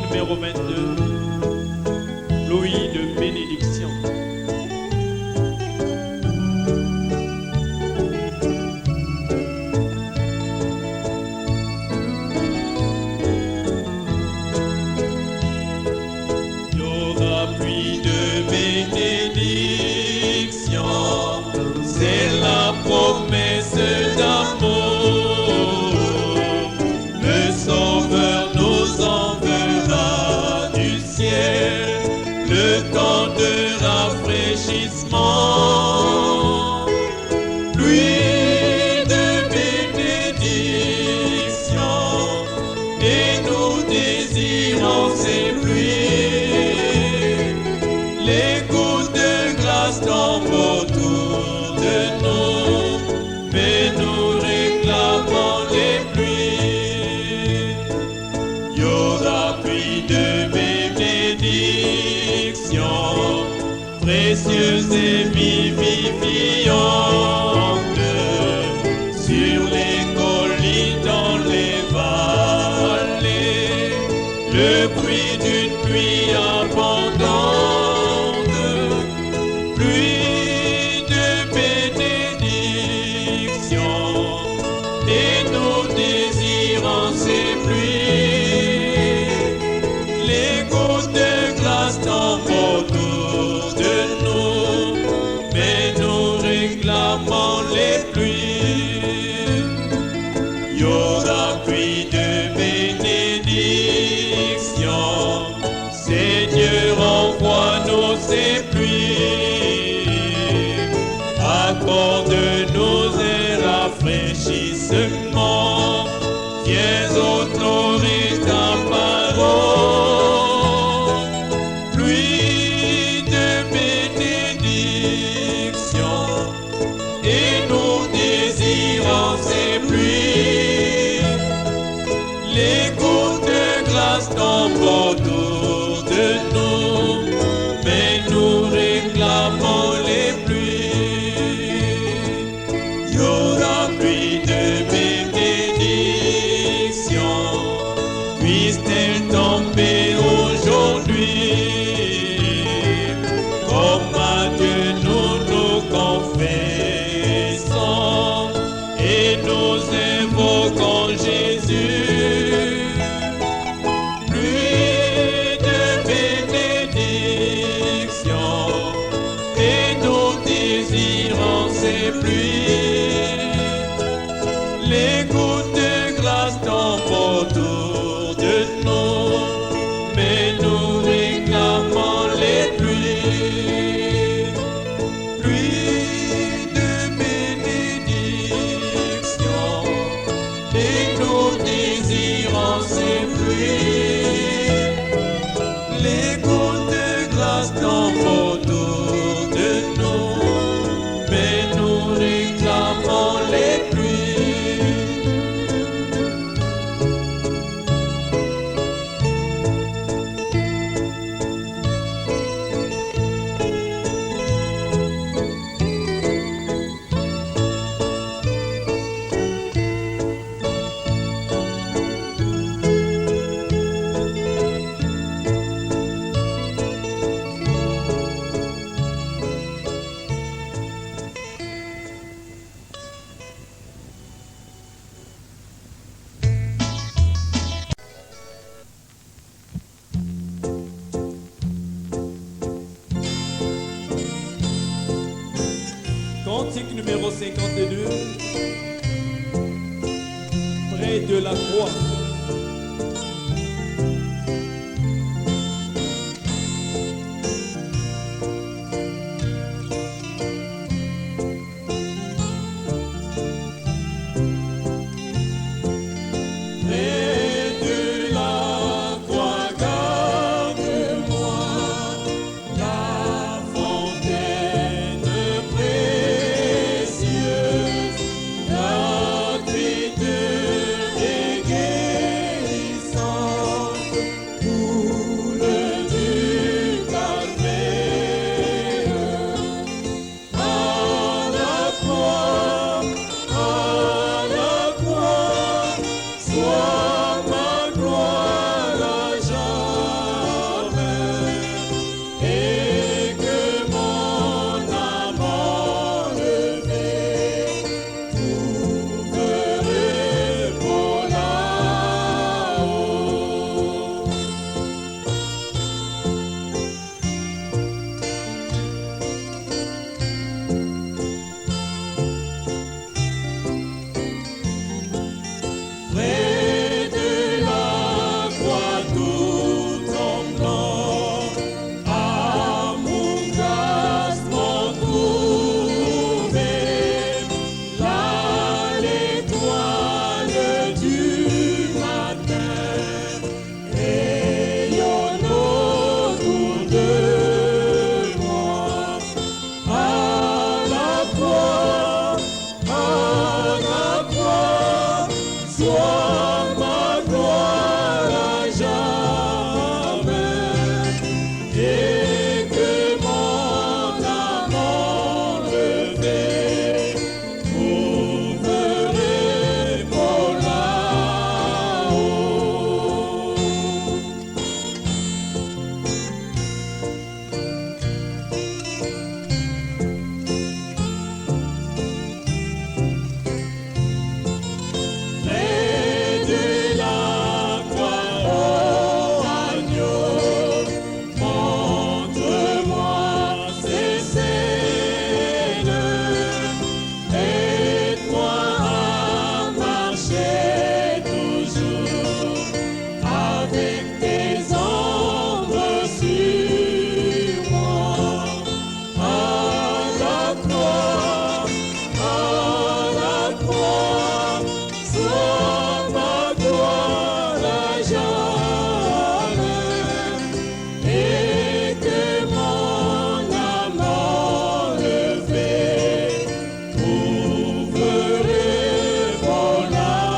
numéro 22, Louis de bénédiction. Il y aura pluie de bénédiction, c'est la promesse d'amour. Le Sauveur nous enverra du ciel le temps de rafraîchissement. Pluie de bénédiction, et nous désirons ces pluies. Les gouttes de grâce tombent autour de nous, mais nous réclamons les pluies. Il y aura pluie de bénédiction, précieuse et vivifiante, sur les collines, dans les vallées, le bruit d'une pluie abondante. Pluie de bénédiction, et nous désirons ces pluies. Les gouttes de grâce tombent autour de nous, mais nous réclamons les pluies. Il y aura pluie de bénédiction, Seigneur, envoie-nous ces pluies. Accorde-nous un rafraîchissement, viens honorer ta parole. Pluie de bénédiction, et nous désirons ces pluies. Les gouttes de grâce tombent autour de nous, mais nous réclamons les pluies. Il y aura pluie de bénédiction, puisse-t-elle tomber aujourd'hui. Comme à Dieu nous nous confessons, et nous invoquons Jésus. Pluie de bénédiction, et nous désirons ces pluies. Les gouttes de grâce tombent autour de nous, mais nous réclamons les pluies. Pluie de bénédiction, et nous désirons ces pluies. Les gouttes de grâce tombent autour de nous, mais nous réclamons les pluies. Cantique numéro 52, près de la croix. Près de la croix, garde-moi, la fontaine précieuse, gratuite et avec tes ombres sur moi. À la croix, sois ma gloire à jamais, et que mon âme enlevée trouve repos là-haut.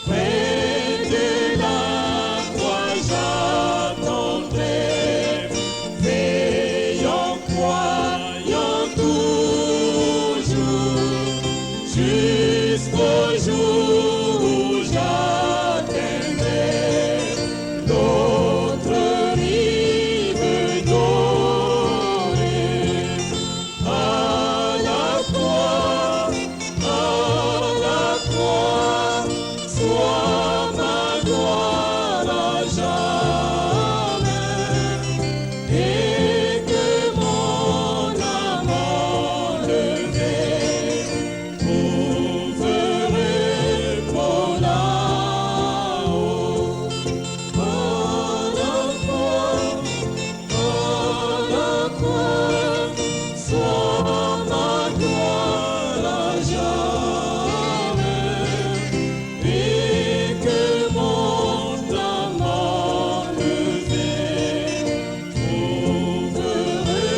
Près de la croix j'attendrai, veillant, croyant toujours, jusqu'au jour où j'atteindrai l'autre rive dorée. À la croix, sois ma gloire à jamais, et que mon âme enlevée trouve repos là-haut. À la croix, sois ma gloire à jamais, et que mon âme enlevée trouve repos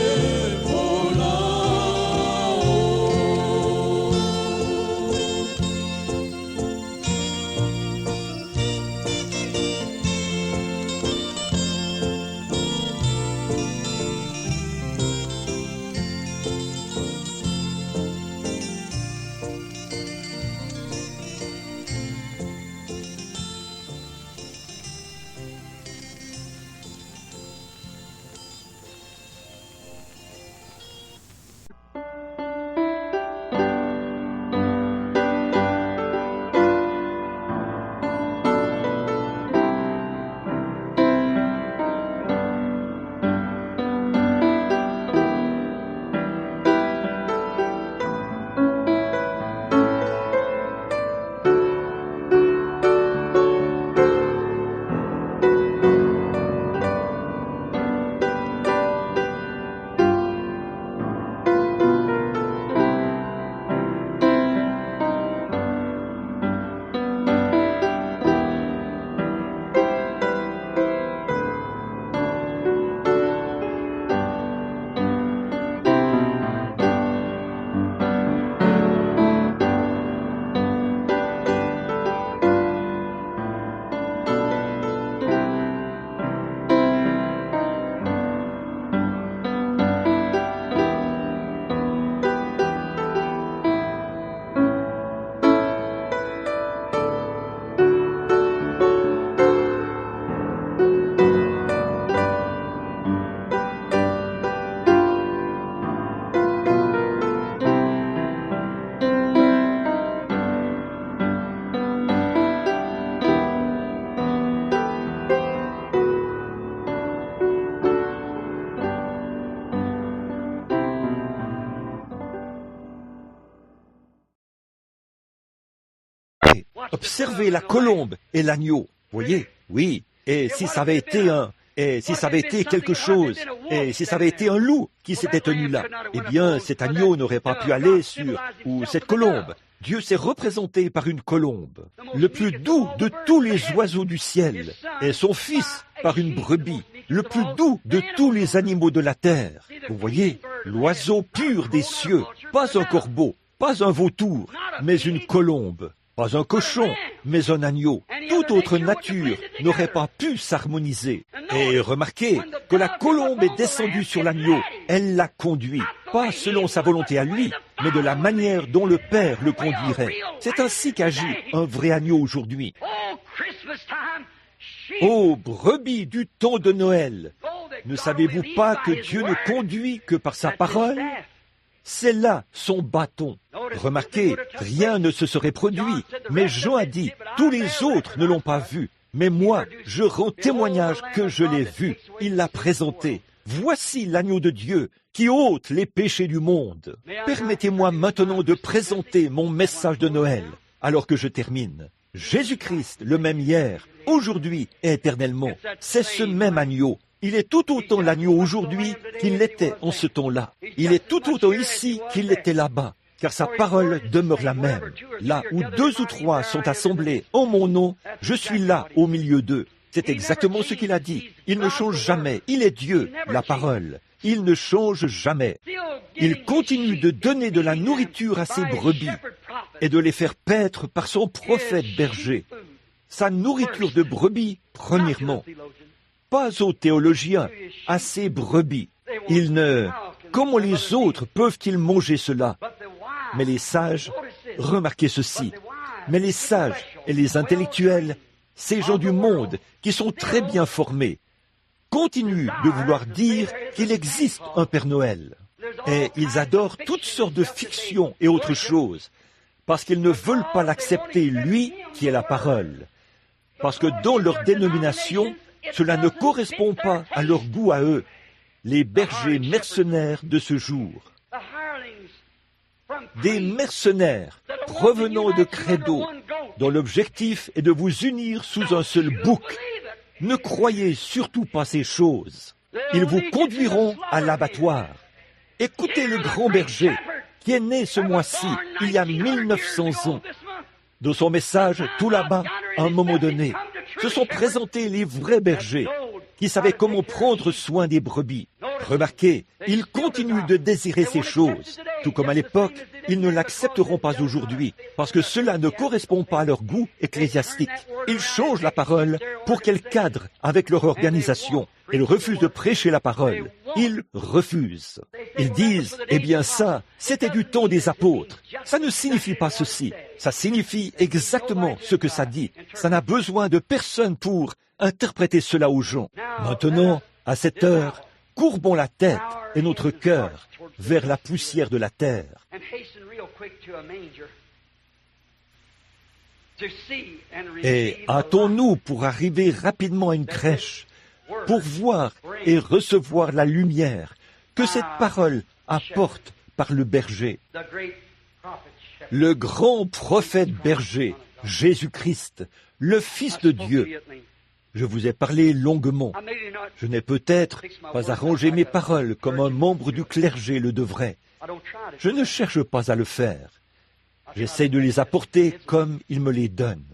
Observez la colombe et l'agneau. Voyez? Oui. Et si ça avait été quelque chose, et si ça avait été un loup qui s'était tenu là, eh bien, cet agneau n'aurait pas pu aller ou cette colombe. Dieu s'est représenté par une colombe, le plus doux de tous les oiseaux du ciel, et son fils par une brebis, le plus doux de tous les animaux de la terre. Vous voyez, l'oiseau pur des cieux, pas un corbeau, pas un vautour, mais une colombe. Pas un cochon, mais un agneau. Toute autre nature n'aurait pas pu s'harmoniser. Et remarquez que la colombe est descendue sur l'agneau. Elle l'a conduit, pas selon sa volonté à lui, mais de la manière dont le Père le conduirait. C'est ainsi qu'agit un vrai agneau aujourd'hui. Ô brebis du temps de Noël, ne savez-vous pas que Dieu ne conduit que par sa parole ? C'est là son bâton. Remarquez, rien ne se serait produit, mais Jean a dit, tous les autres ne l'ont pas vu, Mais moi, je rends témoignage que je l'ai vu. Il l'a présenté. Voici l'agneau de Dieu qui ôte les péchés du monde. Permettez-moi maintenant de présenter mon message de Noël, alors que je termine. Jésus-Christ, le même hier, aujourd'hui et éternellement, c'est ce même agneau. Il est tout autant l'agneau aujourd'hui qu'il l'était en ce temps-là. Il est tout autant ici qu'il l'était là-bas, car sa parole demeure la même. Là où 2 ou 3 sont assemblés en mon nom, je suis là au milieu d'eux. C'est exactement ce qu'il a dit. Il ne change jamais. Il est Dieu, la parole. Il ne change jamais. Il continue de donner de la nourriture à ses brebis et de les faire paître par son prophète berger. Sa nourriture de brebis, premièrement. Pas aux théologiens, à ses brebis. Comment les autres peuvent-ils manger cela? Mais les sages, remarquez ceci, mais les sages et les intellectuels, ces gens du monde qui sont très bien formés, continuent de vouloir dire qu'il existe un Père Noël. Et ils adorent toutes sortes de fictions et autres choses, parce qu'ils ne veulent pas l'accepter, lui, qui est la parole. Parce que dans leur dénomination, cela ne correspond pas à leur goût à eux, les bergers mercenaires de ce jour. Des mercenaires provenant de credo, dont l'objectif est de vous unir sous un seul bouc. Ne croyez surtout pas ces choses. Ils vous conduiront à l'abattoir. Écoutez le grand berger, qui est né ce mois-ci, il y a 1900 ans. Dans son message, tout là-bas, à un moment donné, se sont présentés les vrais bergers, qui savaient comment prendre soin des brebis. Remarquez, ils continuent de désirer ces choses. Tout comme à l'époque, ils ne l'accepteront pas aujourd'hui, parce que cela ne correspond pas à leur goût ecclésiastique. Ils changent la parole pour qu'elle cadre avec leur organisation. Ils refusent de prêcher la parole. Ils refusent. Ils disent, eh bien ça, c'était du temps des apôtres. Ça ne signifie pas ceci. Ça signifie exactement ce que ça dit. Ça n'a besoin de personne pour interpréter cela aux gens. Maintenant, à cette heure, courbons la tête et notre cœur vers la poussière de la terre. Et hâtons-nous pour arriver rapidement à une crèche, pour voir et recevoir la lumière que cette parole apporte par le berger. Le grand prophète berger, Jésus-Christ, le Fils de Dieu. Je vous ai parlé longuement. Je n'ai peut-être pas arrangé mes paroles comme un membre du clergé le devrait. Je ne cherche pas à le faire. J'essaie de les apporter comme il me les donne.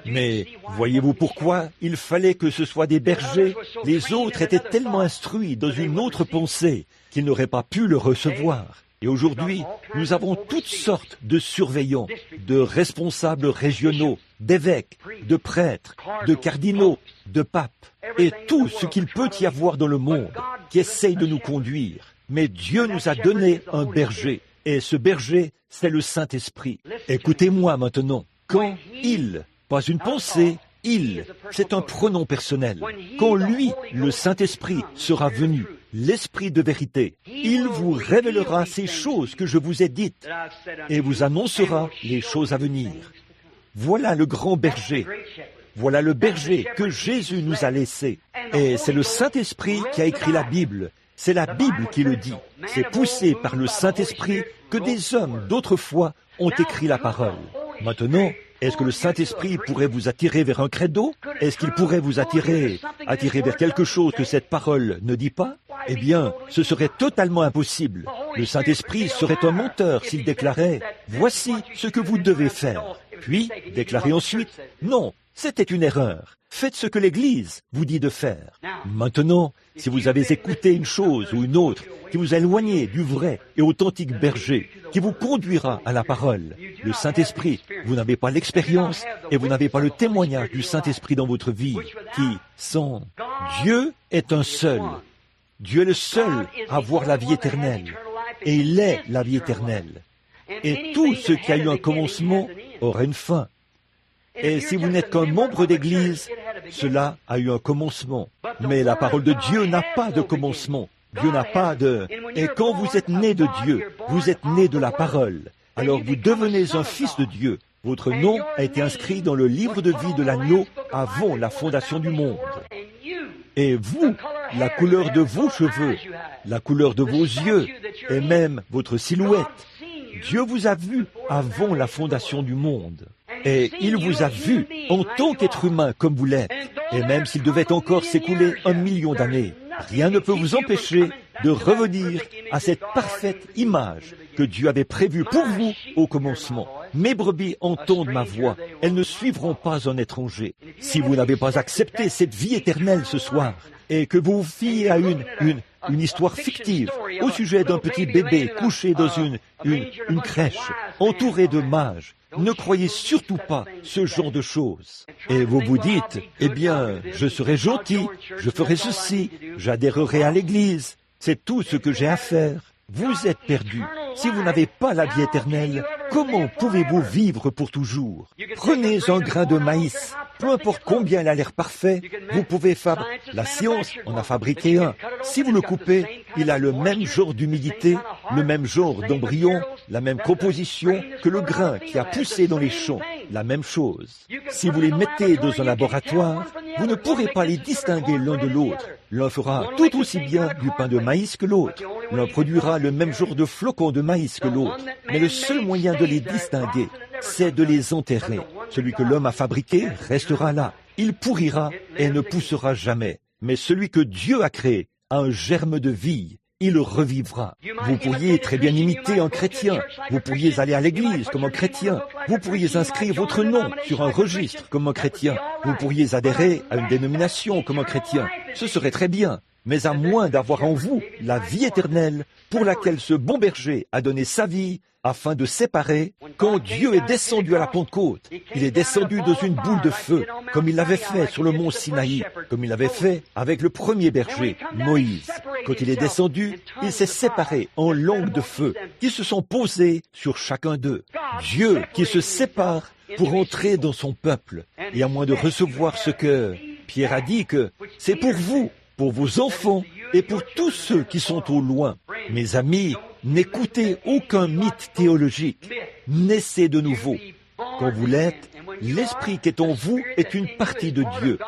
Mais voyez-vous pourquoi il fallait que ce soit des bergers? Les autres étaient tellement instruits dans une autre pensée qu'ils n'auraient pas pu le recevoir. Et aujourd'hui, nous avons toutes sortes de surveillants, de responsables régionaux, d'évêques, de prêtres, de cardinaux, de papes, et tout ce qu'il peut y avoir dans le monde qui essaye de nous conduire. Mais Dieu nous a donné un berger, et ce berger, c'est le Saint-Esprit. Écoutez-moi maintenant, quand il, pas une pensée, il, c'est un pronom personnel. Quand lui, le Saint-Esprit, sera venu, l'Esprit de vérité, il vous révélera ces choses que je vous ai dites et vous annoncera les choses à venir. Voilà le grand berger. Voilà le berger que Jésus nous a laissé. Et c'est le Saint-Esprit qui a écrit la Bible. C'est la Bible qui le dit. C'est poussé par le Saint-Esprit que des hommes d'autrefois ont écrit la parole. Maintenant, est-ce que le Saint-Esprit pourrait vous attirer vers un credo? Est-ce qu'il pourrait vous attirer vers quelque chose que cette parole ne dit pas? Eh bien, ce serait totalement impossible. Le Saint-Esprit serait un menteur s'il déclarait « Voici ce que vous devez faire ». Puis, déclarer ensuite « Non, c'était une erreur. Faites ce que l'Église vous dit de faire. » Maintenant, si vous avez écouté une chose ou une autre qui vous éloignez du vrai et authentique berger, qui vous conduira à la parole, le Saint-Esprit, vous n'avez pas l'expérience et vous n'avez pas le témoignage du Saint-Esprit dans votre vie, qui sont... Dieu est un seul. Dieu est le seul à avoir la vie éternelle. Et il est la vie éternelle. Et tout ce qui a eu un commencement aura une fin. Et si vous n'êtes qu'un membre d'Église, cela a eu un commencement. Mais la parole de Dieu n'a pas de commencement. Dieu n'a pas de... Et quand vous êtes né de Dieu, vous êtes né de la parole. Alors vous devenez un fils de Dieu. Votre nom a été inscrit dans le livre de vie de l'agneau avant la fondation du monde. Et vous, la couleur de vos cheveux, la couleur de vos yeux, et même votre silhouette, Dieu vous a vu avant la fondation du monde. Et il vous a vu en tant qu'être humain comme vous l'êtes. Et même s'il devait encore s'écouler 1 million d'années, rien ne peut vous empêcher de revenir à cette parfaite image que Dieu avait prévue pour vous au commencement. Mes brebis entendent ma voix, elles ne suivront pas un étranger. Si vous n'avez pas accepté cette vie éternelle ce soir, et que vous vous fiez à une histoire fictive au sujet d'un petit bébé couché dans une crèche, entouré de mages, ne croyez surtout pas ce genre de choses. Et vous vous dites, eh bien, je serai gentil, je ferai ceci, j'adhérerai à l'église, c'est tout ce que j'ai à faire. Vous êtes perdu. Si vous n'avez pas la vie éternelle, comment pouvez-vous vivre pour toujours? Prenez un grain de maïs, peu importe combien il a l'air parfait, vous pouvez La science en a fabriqué un. Si vous le coupez, il a le même genre d'humidité, le même genre d'embryon, la même composition que le grain qui a poussé dans les champs. La même chose. Si vous les mettez dans un laboratoire, vous ne pourrez pas les distinguer l'un de l'autre. L'un fera tout aussi bien du pain de maïs que l'autre. L'un produira le même genre de flocons de maïs que l'autre. Mais le seul moyen de les distinguer, c'est de les enterrer. Celui que l'homme a fabriqué restera là. Il pourrira et ne poussera jamais. Mais celui que Dieu a créé a un germe de vie. Il revivra. Vous pourriez très bien imiter un chrétien. Vous pourriez aller à l'église comme un chrétien. Vous pourriez inscrire votre nom sur un registre comme un chrétien. Vous pourriez adhérer à une dénomination comme un chrétien. Ce serait très bien. Mais à moins d'avoir en vous la vie éternelle pour laquelle ce bon berger a donné sa vie afin de séparer, quand Dieu est descendu à la Pentecôte, il est descendu dans une boule de feu, comme il l'avait fait sur le mont Sinaï, comme il l'avait fait avec le premier berger, Moïse. Quand il est descendu, il s'est séparé en langues de feu, qui se sont posées sur chacun d'eux. Dieu qui se sépare pour entrer dans son peuple, et à moins de recevoir ce que Pierre a dit que c'est pour vous, pour vos enfants et pour tous ceux qui sont au loin. Mes amis, n'écoutez aucun mythe théologique. Naissez de nouveau. Quand vous l'êtes, l'Esprit qui est en vous est une partie de Dieu.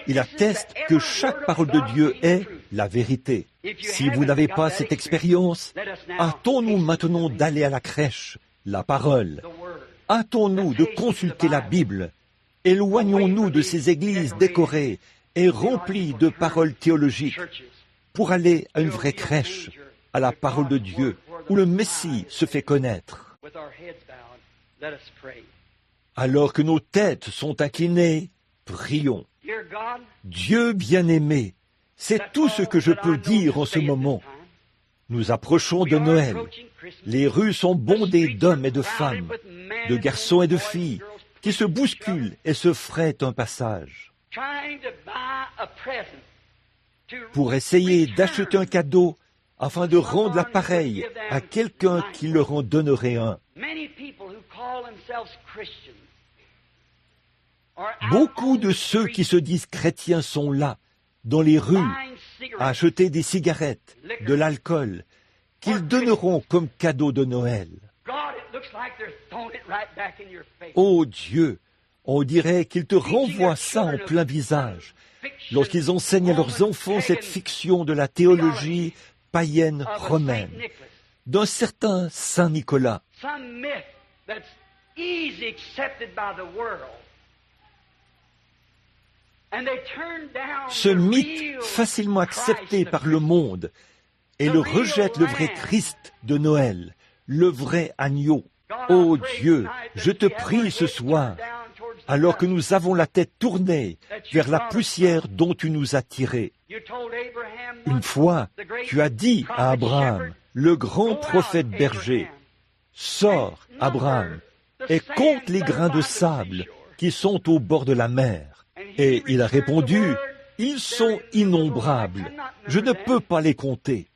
Il atteste que chaque parole de Dieu est la vérité. Si vous n'avez pas cette expérience, hâtons-nous maintenant d'aller à la crèche, la parole. Hâtons-nous de consulter la Bible. Éloignons-nous de ces églises décorées et remplies de paroles théologiques pour aller à une vraie crèche, à la parole de Dieu, où le Messie se fait connaître. Alors que nos têtes sont inclinées, prions. Dieu bien-aimé, c'est tout ce que je peux dire en ce moment. Nous approchons de Noël. Les rues sont bondées d'hommes et de femmes, de garçons et de filles, qui se bousculent et se frayent un passage pour essayer d'acheter un cadeau afin de rendre l'appareil à quelqu'un qui leur en donnerait un. Beaucoup de ceux qui se disent chrétiens sont là, dans les rues, à acheter des cigarettes, de l'alcool, qu'ils donneront comme cadeau de Noël. Oh Dieu, on dirait qu'ils te renvoient ça en plein visage, lorsqu'ils enseignent à leurs enfants cette fiction de la théologie païenne romaine, d'un certain Saint Nicolas. Ce mythe facilement accepté par le monde, et le rejette le vrai Christ de Noël, le vrai agneau. Ô Dieu, je te prie ce soir, alors que nous avons la tête tournée vers la poussière dont tu nous as tirés. Une fois, tu as dit à Abraham, le grand prophète berger, « Sors, Abraham, et compte les grains de sable qui sont au bord de la mer. » Et il a répondu, « Ils sont innombrables, je ne peux pas les compter. »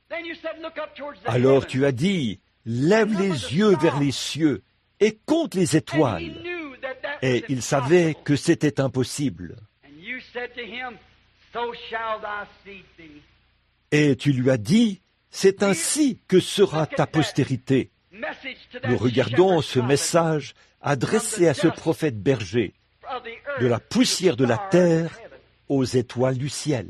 Alors tu as dit, « Lève les yeux vers les cieux et compte les étoiles. » Et il savait que c'était impossible. Et tu lui as dit, c'est ainsi que sera ta postérité. Nous regardons ce message adressée à ce prophète berger, de la poussière de la terre aux étoiles du ciel.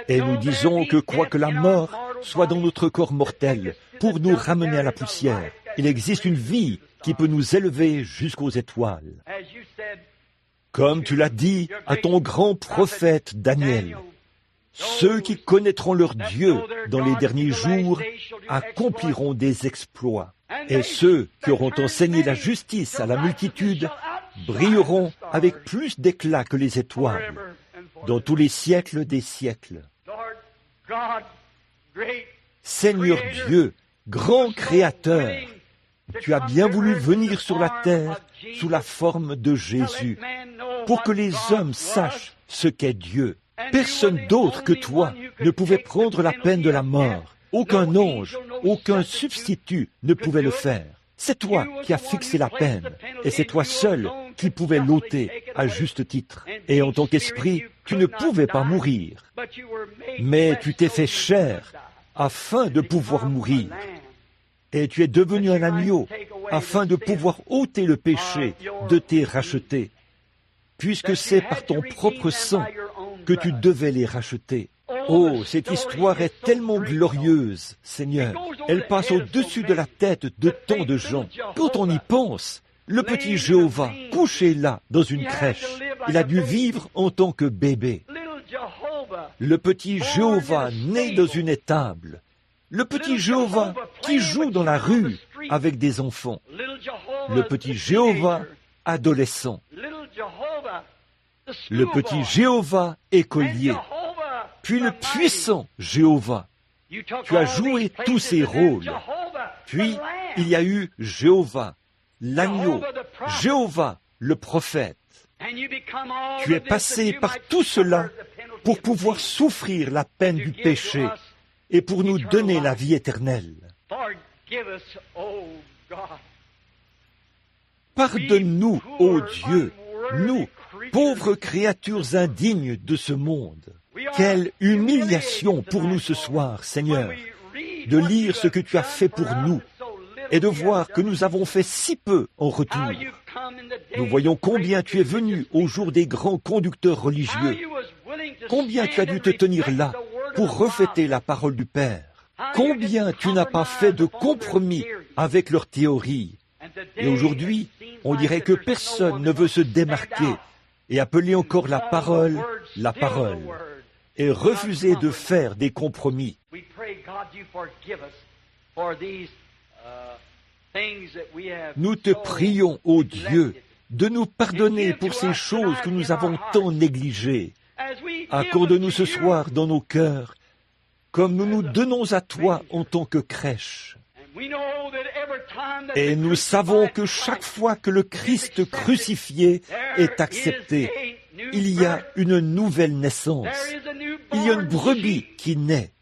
Et nous disons que quoique la mort soit dans notre corps mortel, pour nous ramener à la poussière, il existe une vie qui peut nous élever jusqu'aux étoiles. Comme tu l'as dit à ton grand prophète Daniel, ceux qui connaîtront leur Dieu dans les derniers jours accompliront des exploits. Et ceux qui auront enseigné la justice à la multitude brilleront avec plus d'éclat que les étoiles dans tous les siècles des siècles. Seigneur Dieu, grand Créateur, tu as bien voulu venir sur la terre sous la forme de Jésus pour que les hommes sachent ce qu'est Dieu. Personne d'autre que toi ne pouvait prendre la peine de la mort. Aucun ange, aucun substitut ne pouvait le faire. C'est toi qui as fixé la peine, et c'est toi seul qui pouvais l'ôter à juste titre. Et en tant qu'esprit, tu ne pouvais pas mourir. Mais tu t'es fait chair afin de pouvoir mourir. Et tu es devenu un agneau afin de pouvoir ôter le péché de tes rachetés, puisque c'est par ton propre sang que tu devais les racheter. Oh, cette histoire est tellement glorieuse, Seigneur. Elle passe au-dessus de la tête de tant de gens. Quand on y pense, le petit Jéhovah, couché là, dans une crèche, il a dû vivre en tant que bébé. Le petit Jéhovah, né dans une étable. Le petit Jéhovah qui joue dans la rue avec des enfants. Le petit Jéhovah, adolescent. Le petit Jéhovah, écolier. Puis le puissant Jéhovah. Tu as joué tous ces rôles. Puis, il y a eu Jéhovah, l'agneau, Jéhovah, le prophète. Tu es passé par tout cela pour pouvoir souffrir la peine du péché et pour nous donner la vie éternelle. Pardonne-nous, ô Dieu, nous, pauvres créatures indignes de ce monde. Quelle humiliation pour nous ce soir, Seigneur, de lire ce que tu as fait pour nous et de voir que nous avons fait si peu en retour. Nous voyons combien tu es venu au jour des grands conducteurs religieux, combien tu as dû te tenir là pour refléter la parole du Père, combien tu n'as pas fait de compromis avec leurs théories. Et aujourd'hui, on dirait que personne ne veut se démarquer et appeler encore la parole, et refuser de faire des compromis. Nous te prions, ô Dieu, de nous pardonner pour ces choses que nous avons tant négligées. Accorde-nous ce soir dans nos cœurs, comme nous nous donnons à toi en tant que crèche. Et nous savons que chaque fois que le Christ crucifié est accepté, il y a une nouvelle naissance. Il y a une brebis qui naît.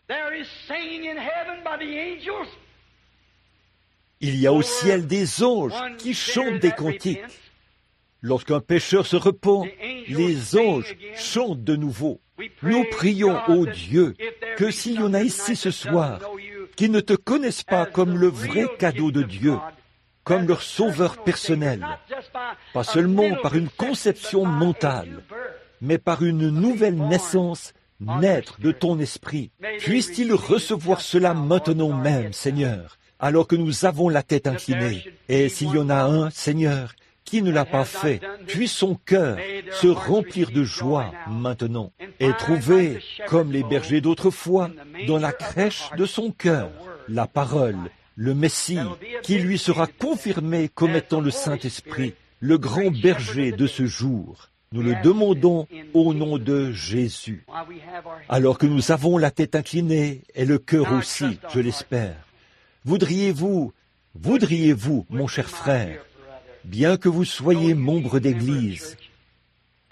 Il y a au ciel des anges qui chantent des cantiques. Lorsqu'un pécheur se repent, les anges chantent de nouveau. Nous prions, ô Dieu, que s'il y en a ici ce soir qui ne te connaissent pas comme le vrai cadeau de Dieu, comme leur sauveur personnel, pas seulement par une conception mentale, mais par une nouvelle naissance, naître de ton esprit. Puisse-t-il recevoir cela maintenant même, Seigneur, alors que nous avons la tête inclinée. Et s'il y en a un, Seigneur, qui ne l'a pas fait, puisse son cœur se remplir de joie maintenant et trouver, comme les bergers d'autrefois, dans la crèche de son cœur, la parole, le Messie, qui lui sera confirmé comme étant le Saint-Esprit, le grand berger de ce jour. Nous le demandons au nom de Jésus. Alors que nous avons la tête inclinée et le cœur aussi, je l'espère, voudriez-vous, mon cher frère, bien que vous soyez membre d'Église,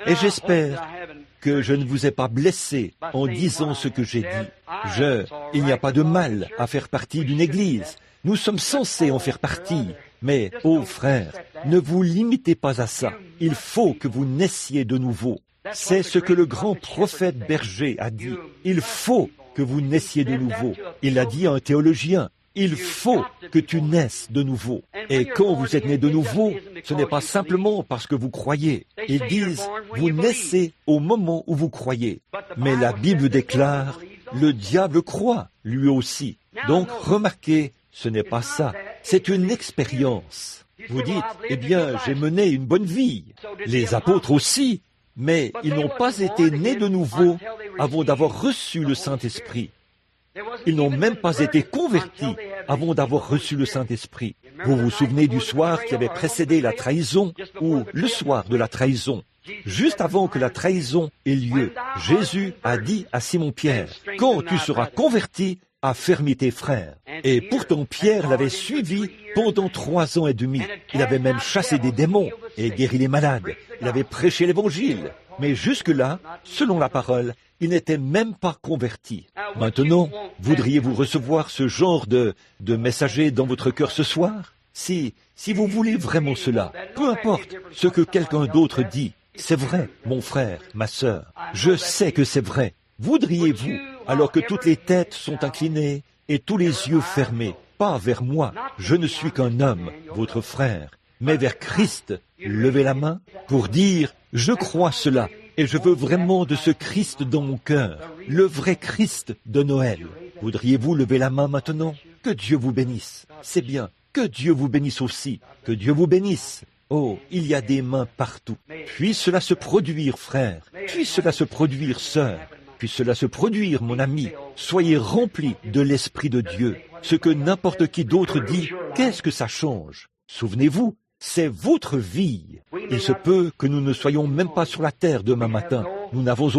et j'espère que je ne vous ai pas blessé en disant ce que j'ai dit. Il n'y a pas de mal à faire partie d'une Église. Nous sommes censés en faire partie. Mais, ô frères, ne vous limitez pas à ça. Il faut que vous naissiez de nouveau. C'est ce que le grand prophète berger a dit. Il faut que vous naissiez de nouveau. Il a dit à un théologien. Il faut que tu naisses de nouveau. Et quand vous êtes né de nouveau, ce n'est pas simplement parce que vous croyez. Ils disent, vous naissez au moment où vous croyez. Mais la Bible déclare, le diable croit, lui aussi. Donc, remarquez, ce n'est pas ça. C'est une expérience. Vous dites, eh bien, j'ai mené une bonne vie. Les apôtres aussi. Mais ils n'ont pas été nés de nouveau avant d'avoir reçu le Saint-Esprit. Ils n'ont même pas été convertis avant d'avoir reçu le Saint-Esprit. Vous vous souvenez du soir qui avait précédé la trahison, ou le soir de la trahison. Juste avant que la trahison ait lieu, Jésus a dit à Simon-Pierre, « Quand tu seras converti, affermis tes frères. » Et pourtant Pierre l'avait suivi pendant 3 ans et demi. Il avait même chassé des démons et guéri les malades. Il avait prêché l'Évangile. Mais jusque-là, selon la parole, il n'était même pas converti. Maintenant, voudriez-vous recevoir ce genre de messager dans votre cœur ce soir? Si vous voulez vraiment cela, peu importe ce que quelqu'un d'autre dit, c'est vrai, mon frère, ma sœur, je sais que c'est vrai. Voudriez-vous, alors que toutes les têtes sont inclinées et tous les yeux fermés, pas vers moi, je ne suis qu'un homme, votre frère, mais vers Christ, levez la main pour dire, je crois cela, et je veux vraiment de ce Christ dans mon cœur, le vrai Christ de Noël. Voudriez-vous lever la main maintenant? Que Dieu vous bénisse. C'est bien. Que Dieu vous bénisse aussi. Que Dieu vous bénisse. Oh, il y a des mains partout. Puisse cela se produire, frère. Puisse cela se produire, sœur. Puisse cela se produire, mon ami. Soyez remplis de l'Esprit de Dieu. Ce que n'importe qui d'autre dit, qu'est-ce que ça change? Souvenez-vous, c'est votre vie. Il se peut que nous ne soyons même pas sur la terre demain matin. Nous n'avons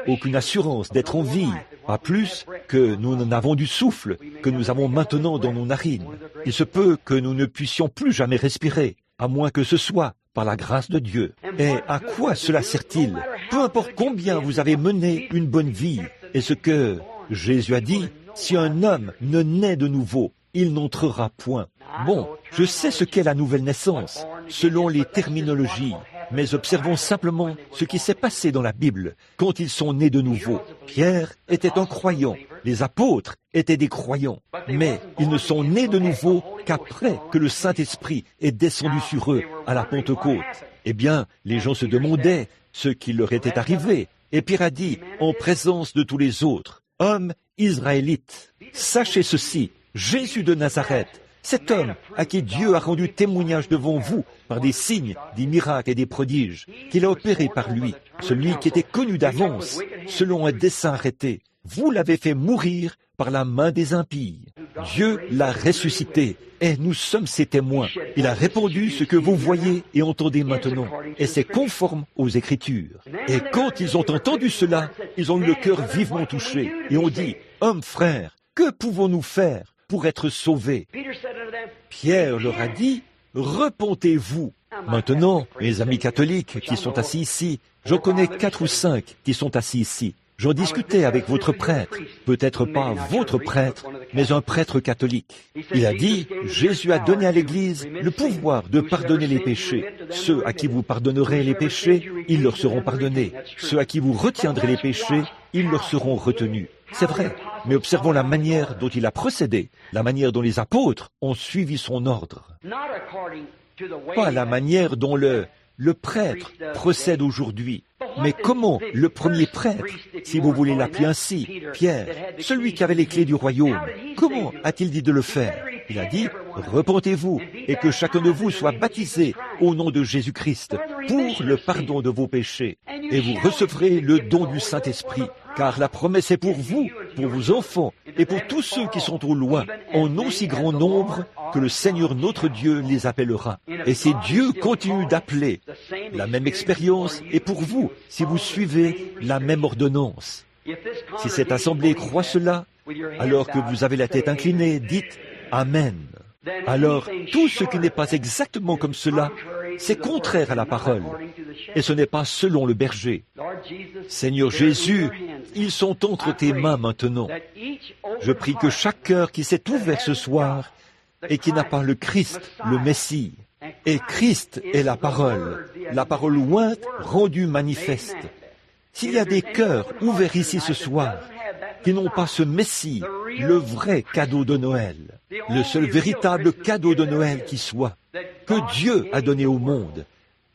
aucune assurance d'être en vie, pas plus que nous n'en avons du souffle que nous avons maintenant dans nos narines. Il se peut que nous ne puissions plus jamais respirer, à moins que ce soit par la grâce de Dieu. Et à quoi cela sert-il? Peu importe combien vous avez mené une bonne vie, et ce que Jésus a dit, si un homme ne naît de nouveau, il n'entrera point. Bon, je sais ce qu'est la nouvelle naissance, selon les terminologies, mais observons simplement ce qui s'est passé dans la Bible quand ils sont nés de nouveau. Pierre était un croyant, les apôtres étaient des croyants, mais ils ne sont nés de nouveau qu'après que le Saint-Esprit est descendu sur eux à la Pentecôte. Eh bien, les gens se demandaient ce qui leur était arrivé, et Pierre a dit, en présence de tous les autres, « Hommes israélites, sachez ceci, Jésus de Nazareth, cet homme à qui Dieu a rendu témoignage devant vous par des signes, des miracles et des prodiges, qu'il a opérés par lui, celui qui était connu d'avance, selon un dessein arrêté, vous l'avez fait mourir par la main des impies. Dieu l'a ressuscité, et nous sommes ses témoins. Il a répandu ce que vous voyez et entendez maintenant, et c'est conforme aux Écritures. Et quand ils ont entendu cela, ils ont eu le cœur vivement touché, et ont dit, « Hommes, frères, que pouvons-nous faire pour être sauvés? » Pierre leur a dit, « Repentez-vous. » Maintenant, mes amis catholiques qui sont assis ici, j'en connais 4 ou 5 qui sont assis ici. J'en discutais avec votre prêtre, peut-être pas votre prêtre, mais un prêtre catholique. Il a dit, Jésus a donné à l'Église le pouvoir de pardonner les péchés. Ceux à qui vous pardonnerez les péchés, ils leur seront pardonnés. Ceux à qui vous retiendrez les péchés, ils leur seront retenus. C'est vrai, mais observons la manière dont il a procédé, la manière dont les apôtres ont suivi son ordre. Pas la manière dont le prêtre procède aujourd'hui. Mais comment le premier prêtre, si vous voulez l'appeler ainsi, Pierre, celui qui avait les clés du royaume, comment a-t-il dit de le faire? Il a dit, repentez-vous et que chacun de vous soit baptisé au nom de Jésus-Christ pour le pardon de vos péchés. Et vous recevrez le don du Saint-Esprit, car la promesse est pour vous, pour vos enfants et pour tous ceux qui sont au loin, en aussi grand nombre que le Seigneur notre Dieu les appellera. Et si Dieu continue d'appeler, la même expérience est pour vous, si vous suivez la même ordonnance. Si cette assemblée croit cela, alors que vous avez la tête inclinée, dites « Amen ». Alors, tout ce qui n'est pas exactement comme cela, c'est contraire à la parole, et ce n'est pas selon le berger. Seigneur Jésus, ils sont entre tes mains maintenant. Je prie que chaque cœur qui s'est ouvert ce soir et qui n'a pas le Christ, le Messie, et Christ est la parole ointe rendue manifeste. S'il y a des cœurs ouverts ici ce soir, qui n'ont pas ce Messie, le vrai cadeau de Noël, le seul véritable cadeau de Noël qui soit, que Dieu a donné au monde.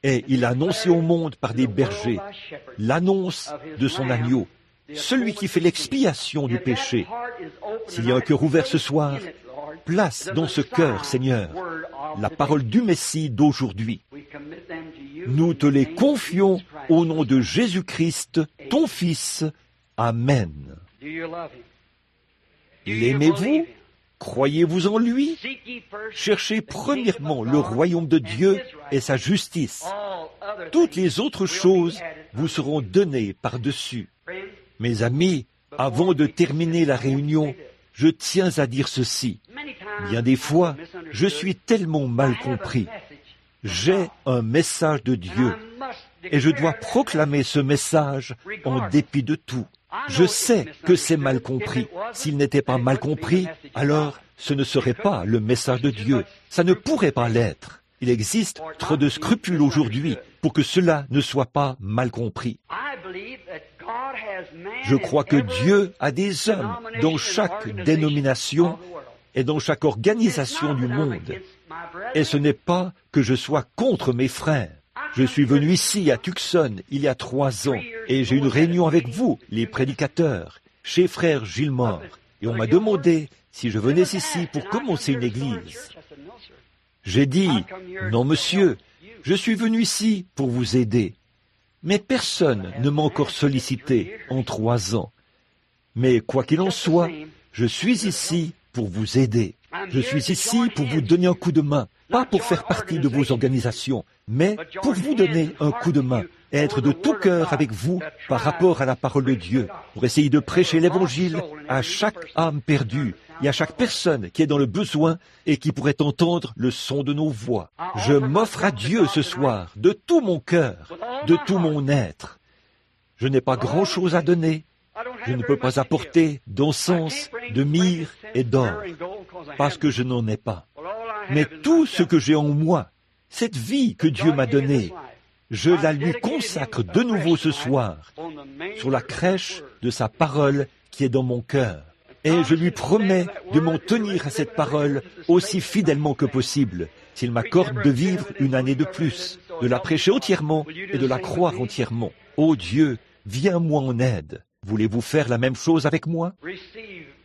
Et il a annoncé au monde par des bergers l'annonce de son agneau, celui qui fait l'expiation du péché. S'il y a un cœur ouvert ce soir, place dans ce cœur, Seigneur, la parole du Messie d'aujourd'hui. Nous te les confions au nom de Jésus-Christ, ton Fils. Amen. L'aimez-vous? Croyez-vous en lui? Cherchez premièrement le royaume de Dieu et sa justice. Toutes les autres choses vous seront données par-dessus. Mes amis, avant de terminer la réunion, je tiens à dire ceci. Bien des fois, je suis tellement mal compris. J'ai un message de Dieu et je dois proclamer ce message en dépit de tout. Je sais que c'est mal compris. S'il n'était pas mal compris, alors ce ne serait pas le message de Dieu. Ça ne pourrait pas l'être. Il existe trop de scrupules aujourd'hui pour que cela ne soit pas mal compris. Je crois que Dieu a des hommes dans chaque dénomination et dans chaque organisation du monde. Et ce n'est pas que je sois contre mes frères. Je suis venu ici à Tucson il y a 3 ans et j'ai eu une réunion avec vous, les prédicateurs, chez frère Gilmore. Et on m'a demandé si je venais ici pour commencer une église. J'ai dit, non monsieur, je suis venu ici pour vous aider. Mais personne ne m'a encore sollicité en 3 ans. Mais quoi qu'il en soit, je suis ici pour vous aider. Je suis ici pour vous donner un coup de main, pas pour faire partie de vos organisations, mais pour vous donner un coup de main, et être de tout cœur avec vous par rapport à la parole de Dieu, pour essayer de prêcher l'Évangile à chaque âme perdue et à chaque personne qui est dans le besoin et qui pourrait entendre le son de nos voix. Je m'offre à Dieu ce soir, de tout mon cœur, de tout mon être. Je n'ai pas grand-chose à donner. Je ne peux pas apporter d'encens, de myrrhe et d'or, parce que je n'en ai pas. Mais tout ce que j'ai en moi, cette vie que Dieu m'a donnée, je la lui consacre de nouveau ce soir, sur la crèche de sa parole qui est dans mon cœur. Et je lui promets de m'en tenir à cette parole aussi fidèlement que possible, s'il m'accorde de vivre une année de plus, de la prêcher entièrement et de la croire entièrement. Ô Dieu, viens-moi en aide. Voulez-vous faire la même chose avec moi?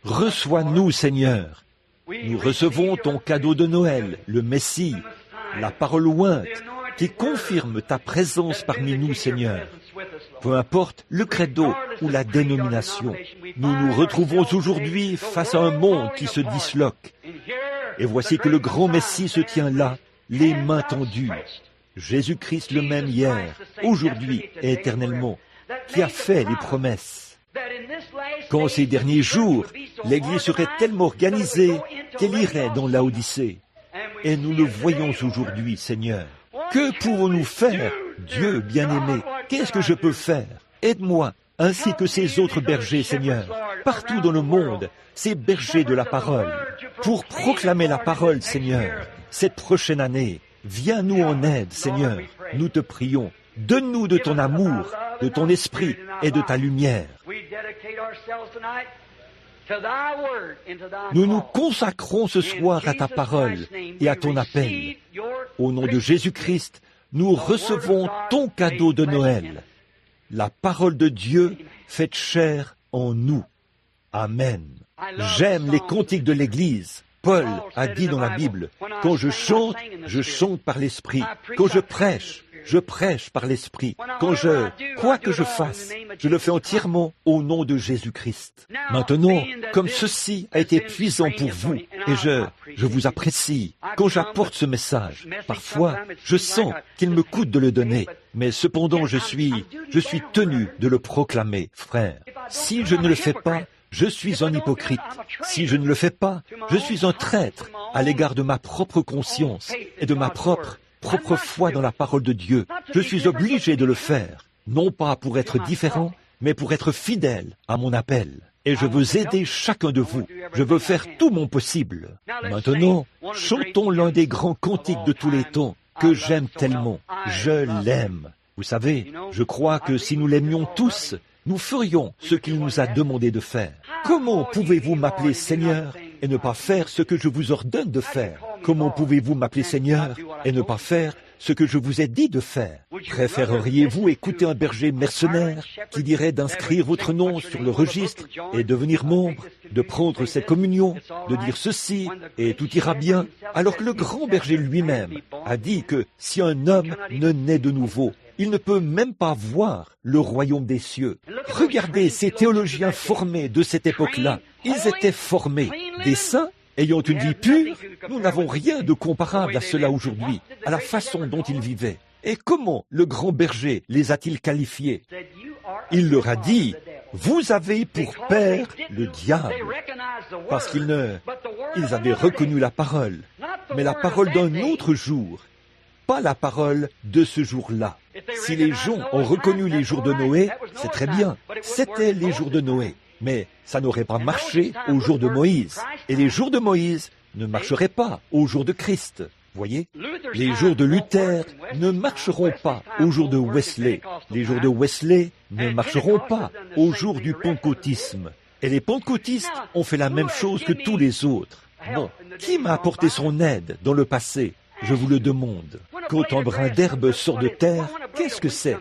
Reçois-nous, Seigneur. Nous recevons ton cadeau de Noël, le Messie, la parole ointe, qui confirme ta présence parmi nous, Seigneur. Peu importe le credo ou la dénomination, nous nous retrouvons aujourd'hui face à un monde qui se disloque. Et voici que le grand Messie se tient là, les mains tendues. Jésus-Christ le même hier, aujourd'hui et éternellement, qui a fait les promesses. Qu'en ces derniers jours, l'Église serait tellement organisée qu'elle irait dans l'Odyssée. Et nous le voyons aujourd'hui, Seigneur. Que pouvons-nous faire, Dieu bien-aimé? Qu'est-ce que je peux faire? Aide-moi, ainsi que ces autres bergers, Seigneur, partout dans le monde, ces bergers de la parole, pour proclamer la parole, Seigneur. Cette prochaine année, viens-nous en aide, Seigneur. Nous te prions. Donne-nous de ton amour, de ton esprit et de ta lumière. Nous nous consacrons ce soir à ta parole et à ton appel. Au nom de Jésus-Christ, nous recevons ton cadeau de Noël, la parole de Dieu faite chair en nous. Amen. J'aime les cantiques de l'Église. Paul a dit dans la Bible, « Quand je chante par l'Esprit. Quand je prêche par l'Esprit. Quoi que je fasse, je le fais entièrement au nom de Jésus-Christ. » Maintenant, comme ceci a été épuisant pour vous, et je vous apprécie, quand j'apporte ce message, parfois, je sens qu'il me coûte de le donner, mais cependant je suis tenu de le proclamer, frère. Si je ne le fais pas, je suis un hypocrite. Si je ne le fais pas, je suis un traître à l'égard de ma propre conscience et de ma propre foi dans la parole de Dieu. Je suis obligé de le faire, non pas pour être différent, mais pour être fidèle à mon appel. Et je veux aider chacun de vous. Je veux faire tout mon possible. Maintenant, chantons l'un des grands cantiques de tous les temps que j'aime tellement. Je l'aime. Vous savez, je crois que si nous l'aimions tous, nous ferions ce qu'il nous a demandé de faire. Comment pouvez-vous m'appeler Seigneur et ne pas faire ce que je vous ordonne de faire? Comment pouvez-vous m'appeler Seigneur et ne pas faire ce que je vous ai dit de faire? Préféreriez-vous écouter un berger mercenaire qui dirait d'inscrire votre nom sur le registre et devenir membre, de prendre cette communion, de dire ceci et tout ira bien, alors que le grand berger lui-même a dit que si un homme ne naît de nouveau, il ne peut même pas voir le royaume des cieux. Regardez ces théologiens formés de cette époque-là. Ils étaient formés, des saints ayant une vie pure. Nous n'avons rien de comparable à cela aujourd'hui, à la façon dont ils vivaient. Et comment le grand berger les a-t-il qualifiés? Il leur a dit, vous avez pour père le diable, parce qu'ils avaient reconnu la parole, mais la parole d'un autre jour, pas la parole de ce jour-là. Si les gens ont reconnu les jours de Noé, c'est très bien, c'était les jours de Noé. Mais ça n'aurait pas marché au jour de Moïse. Et les jours de Moïse ne marcheraient pas au jour de Christ. Voyez, les jours de Luther ne marcheront pas au jour de Wesley. Les jours de Wesley ne marcheront pas au jour du pentecôtisme. Et les pentecôtistes ont fait la même chose que tous les autres. Bon, qui m'a apporté son aide dans le passé? Je vous le demande. Quand un brin d'herbe sort de terre, qu'est-ce que c'est?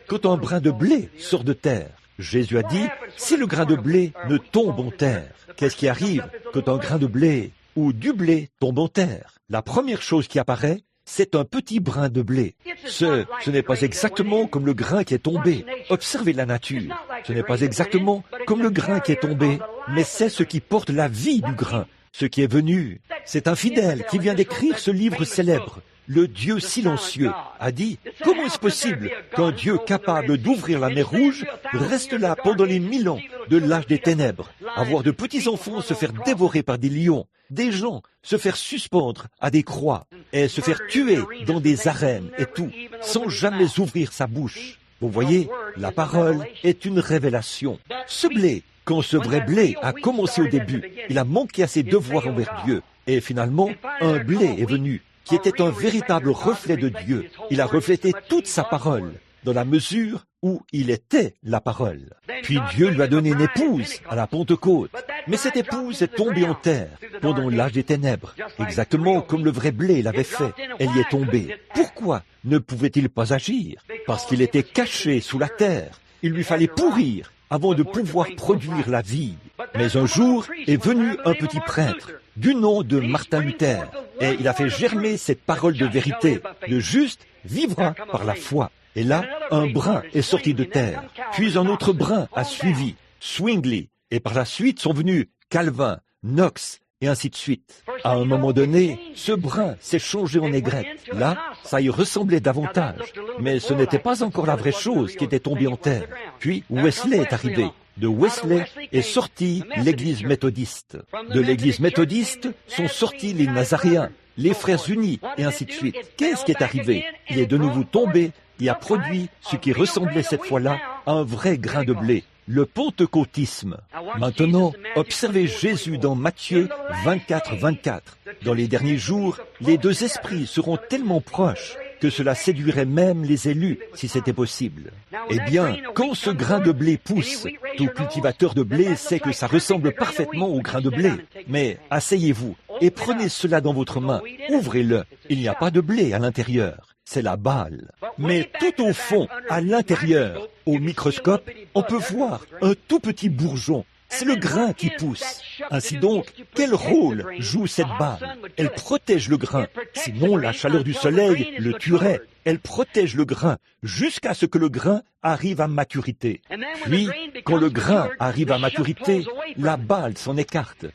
Quand un brin de blé sort de terre? Jésus a dit, si le grain de blé ne tombe en terre, qu'est-ce qui arrive quand un grain de blé ou du blé tombe en terre? La première chose qui apparaît, c'est un petit brin de blé. Ce n'est pas exactement comme le grain qui est tombé. Observez la nature. Ce n'est pas exactement comme le grain qui est tombé, mais c'est ce qui porte la vie du grain. Ce qui est venu, c'est un fidèle qui vient d'écrire ce livre célèbre. Le Dieu silencieux a dit, comment est-ce possible qu'un Dieu capable d'ouvrir la mer Rouge reste là pendant les 1000 ans de l'âge des ténèbres, à voir de petits enfants se faire dévorer par des lions, des gens se faire suspendre à des croix et se faire tuer dans des arènes et tout, sans jamais ouvrir sa bouche? Vous voyez, la parole est une révélation. Ce blé, quand ce vrai blé a commencé au début, il a manqué à ses devoirs envers Dieu. Et finalement, un blé est venu, qui était un véritable reflet de Dieu. Il a reflété toute sa parole, dans la mesure où il était la parole. Puis Dieu lui a donné une épouse à la Pentecôte. Mais cette épouse est tombée en terre pendant l'âge des ténèbres, exactement comme le vrai blé l'avait fait. Elle y est tombée. Pourquoi ne pouvait-il pas agir? Parce qu'il était caché sous la terre. Il lui fallait pourrir avant de pouvoir produire la vie. Mais un jour est venu un petit prêtre du nom de Martin Luther, et il a fait germer cette parole de vérité. Le juste vivra par la foi. Et là, un brin est sorti de terre. Puis un autre brin a suivi, Zwingli, et par la suite sont venus Calvin, Knox, et ainsi de suite. À un moment donné, ce brin s'est changé en aigrette. Là, ça y ressemblait davantage. Mais ce n'était pas encore la vraie chose qui était tombée en terre. Puis Wesley est arrivé. De Wesley est sortie l'Église méthodiste. De l'Église méthodiste sont sortis les Nazaréens, les Frères unis, et ainsi de suite. Qu'est-ce qui est arrivé? Il est de nouveau tombé et a produit ce qui ressemblait cette fois-là à un vrai grain de blé, le pentecôtisme. Maintenant, observez Jésus dans Matthieu 24, 24. Dans les derniers jours, les deux esprits seront tellement proches que cela séduirait même les élus, si c'était possible. Eh bien, quand ce grain de blé pousse, tout cultivateur de blé sait que ça ressemble parfaitement au grain de blé. Mais asseyez-vous et prenez cela dans votre main, ouvrez-le. Il n'y a pas de blé à l'intérieur, c'est la balle. Mais tout au fond, à l'intérieur, au microscope, on peut voir un tout petit bourgeon. C'est le grain qui pousse. Ainsi donc, quel rôle joue cette balle? Elle protège le grain. Sinon, la chaleur du soleil le tuerait. Elle protège le grain jusqu'à ce que le grain arrive à maturité. Puis, quand le grain arrive à maturité, la balle s'en écarte.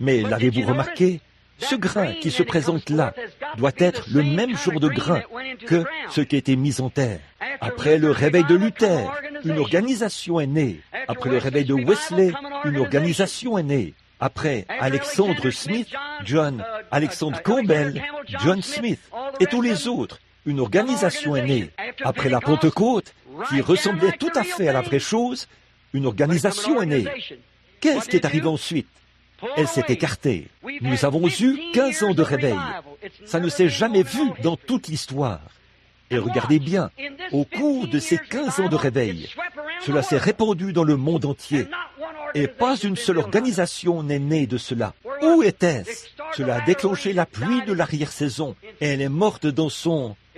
Mais l'avez-vous remarqué? Ce grain qui se présente là doit être le même genre de grain que ce qui a été mis en terre. Après le réveil de Luther, une organisation est née. Après le réveil de Wesley, une organisation est née. Après Alexander Smith, Alexander Campbell, John Smith et tous les autres, une organisation est née. Après la Pentecôte, qui ressemblait tout à fait à la vraie chose, une organisation est née. Qu'est-ce qui est arrivé ensuite? Elle s'est écartée. Nous avons eu 15 ans de réveil. Ça ne s'est jamais vu dans toute l'histoire. Et regardez bien, au cours de ces 15 ans de réveil, cela s'est répandu dans le monde entier. Et pas une seule organisation n'est née de cela. Où était-ce? Cela a déclenché la pluie de l'arrière-saison. Et elle est morte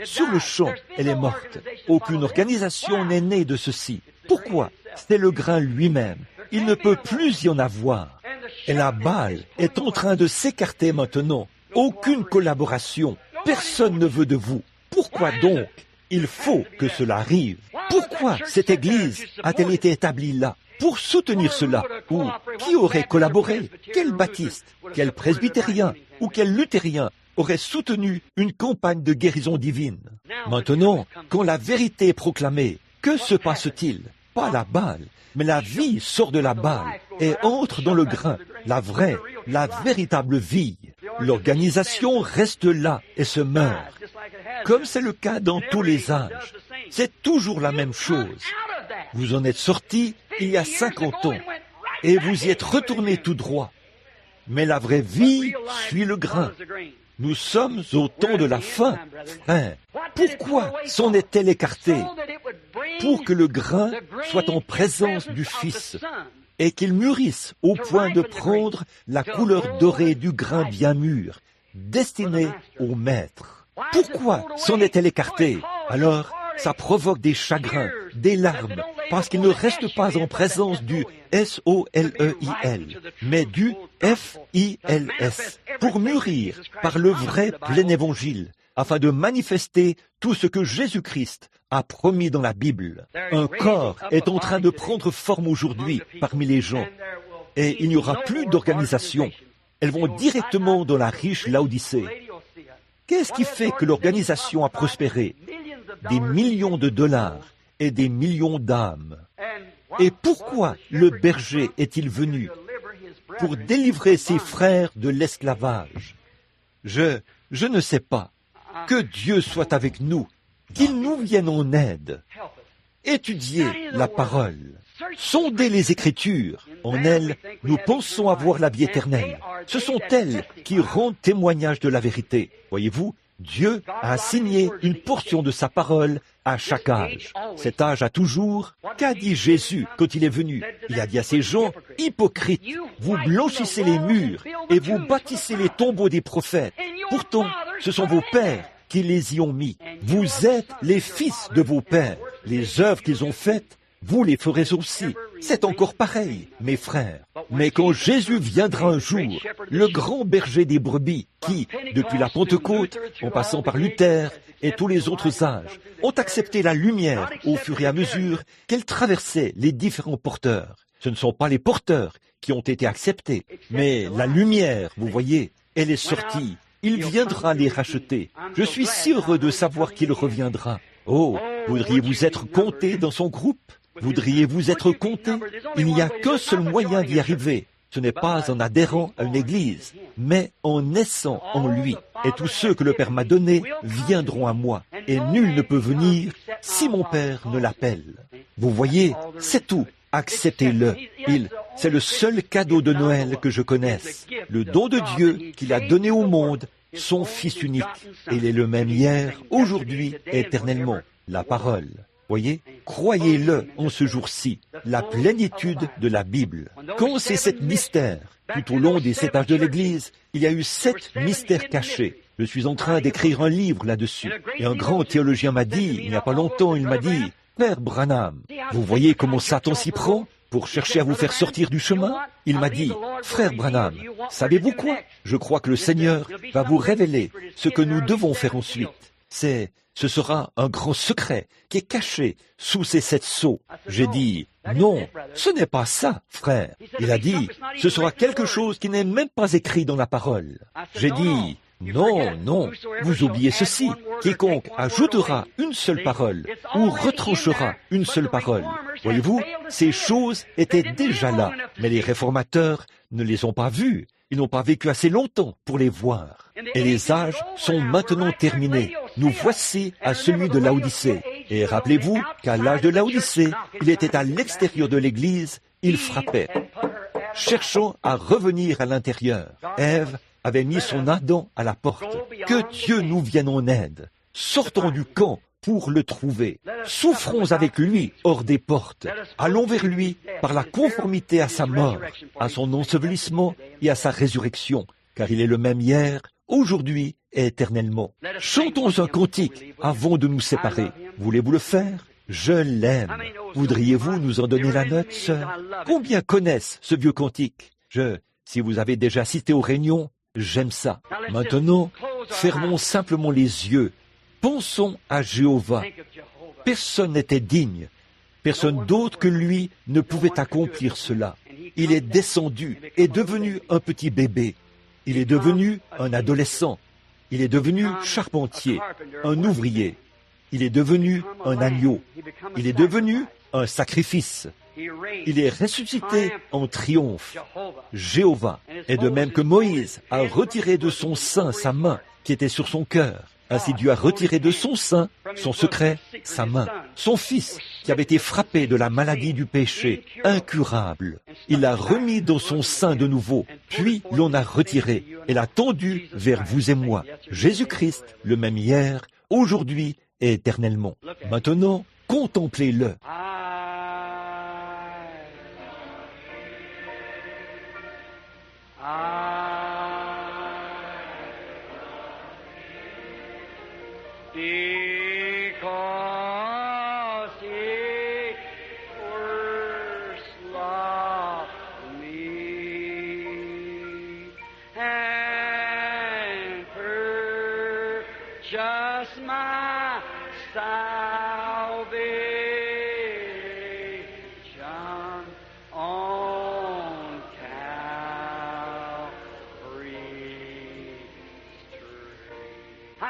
sur le champ, elle est morte. Aucune organisation n'est née de ceci. Pourquoi? C'est le grain lui-même. Il ne peut plus y en avoir. Et la balle est en train de s'écarter maintenant. Aucune collaboration. Personne ne veut de vous. Pourquoi donc? Il faut que cela arrive. Pourquoi cette Église a-t-elle été établie là? Pour soutenir cela. Ou qui aurait collaboré? Quel baptiste? Quel presbytérien? Ou quel luthérien aurait soutenu une campagne de guérison divine? Maintenant, quand la vérité est proclamée, que se passe-t-il? Pas la balle, mais la vie sort de la balle et entre dans le grain, la vraie, la véritable vie. L'organisation reste là et se meurt. Comme c'est le cas dans tous les âges, c'est toujours la même chose. Vous en êtes sortis il y a 50 ans et vous y êtes retournés tout droit. Mais la vraie vie suit le grain. Nous sommes au temps de la fin, frère. Pourquoi s'en est-elle écartée? Pour que le grain soit en présence du Fils et qu'il mûrisse au point de prendre la couleur dorée du grain bien mûr, destiné au Maître. Pourquoi s'en est-elle écartée? Alors, ça provoque des chagrins, des larmes, parce qu'il ne reste pas en présence du S-O-L-E-I-L, mais du F-I-L-S, pour mûrir par le vrai plein évangile, afin de manifester tout ce que Jésus-Christ a promis dans la Bible. Un corps est en train de prendre forme aujourd'hui parmi les gens, et il n'y aura plus d'organisation. Elles vont directement dans la riche Laodicée. Qu'est-ce qui fait que l'organisation a prospéré? Des millions de dollars et des millions d'âmes. Et pourquoi le berger est-il venu? Pour délivrer ses frères de l'esclavage. Je ne sais pas. Que Dieu soit avec nous, qu'il nous vienne en aide. Étudiez la parole. Sondez les Écritures. En elles, nous pensons avoir la vie éternelle. Ce sont elles qui rendent témoignage de la vérité. Voyez-vous, Dieu a assigné une portion de sa parole à chaque âge. Cet âge a toujours... Qu'a dit Jésus quand il est venu? Il a dit à ces gens, hypocrites, vous blanchissez les murs et vous bâtissez les tombeaux des prophètes. Pourtant, ce sont vos pères qui les y ont mis. Vous êtes les fils de vos pères. Les œuvres qu'ils ont faites, vous les ferez aussi. C'est encore pareil, mes frères. Mais quand Jésus viendra un jour, le grand berger des brebis, qui, depuis la Pentecôte, en passant par Luther et tous les autres âges, ont accepté la lumière au fur et à mesure qu'elle traversait les différents porteurs. Ce ne sont pas les porteurs qui ont été acceptés, mais la lumière, vous voyez, elle est sortie. Il viendra les racheter. Je suis si heureux de savoir qu'il reviendra. Oh, voudriez-vous être compté dans son groupe? Voudriez-vous être compté? Il n'y a qu'un seul moyen d'y arriver. Ce n'est pas en adhérant à une église, mais en naissant en lui. Et tous ceux que le Père m'a donnés viendront à moi. Et nul ne peut venir si mon Père ne l'appelle. Vous voyez, c'est tout. Acceptez-le. C'est le seul cadeau de Noël que je connaisse. Le don de Dieu qu'il a donné au monde, son Fils unique. Et il est le même hier, aujourd'hui et éternellement. La parole. Voyez, croyez-le en ce jour-ci, la plénitude de la Bible. Quand c'est 7 mystères, tout au long des 7 âges de l'Église, il y a eu 7 mystères cachés. Je suis en train d'écrire un livre là-dessus. Et un grand théologien m'a dit, il n'y a pas longtemps, il m'a dit, « Père Branham, vous voyez comment Satan s'y prend pour chercher à vous faire sortir du chemin ?» Il m'a dit, « Frère Branham, savez-vous quoi? Je crois que le Seigneur va vous révéler ce que nous devons faire ensuite. Ce sera un grand secret qui est caché sous ces 7 sceaux. » J'ai dit, non, ce n'est pas ça, frère. Il a dit, ce sera quelque chose qui n'est même pas écrit dans la parole. J'ai dit, non, vous oubliez ceci. Quiconque ajoutera une seule parole ou retranchera une seule parole. Voyez-vous, ces choses étaient déjà là, mais les réformateurs ne les ont pas vues. Ils n'ont pas vécu assez longtemps pour les voir. Et les âges sont maintenant terminés. Nous voici à celui de Laodicée. Et rappelez-vous qu'à l'âge de Laodicée, il était à l'extérieur de l'église, il frappait, cherchant à revenir à l'intérieur. Ève avait mis son Adam à la porte. Que Dieu nous vienne en aide. Sortons du camp pour le trouver. Souffrons avec lui hors des portes. Allons vers lui par la conformité à sa mort, à son ensevelissement et à sa résurrection, car il est le même hier, aujourd'hui et éternellement. Chantons un cantique avant de nous séparer. Voulez-vous le faire? Je l'aime. Voudriez-vous nous en donner la note, sœur? Combien connaissent ce vieux cantique? Si vous avez déjà assisté aux réunions, j'aime ça. Maintenant, fermons simplement les yeux. Pensons à Jéhovah. Personne n'était digne. Personne d'autre que lui ne pouvait accomplir cela. Il est descendu et devenu un petit bébé. Il est devenu un adolescent. Il est devenu charpentier, un ouvrier. Il est devenu un agneau. Il est devenu un sacrifice. Il est ressuscité en triomphe. Jéhovah est de même que Moïse a retiré de son sein sa main qui était sur son cœur. Ainsi Dieu a retiré de son sein, son secret, sa main. Son fils, qui avait été frappé de la maladie du péché, incurable, il l'a remis dans son sein de nouveau, puis l'on a retiré et l'a tendu vers vous et moi. Jésus-Christ, le même hier, aujourd'hui et éternellement. Maintenant, contemplez-le. Because he first loved me and purchased my salvation on Calvary's tree.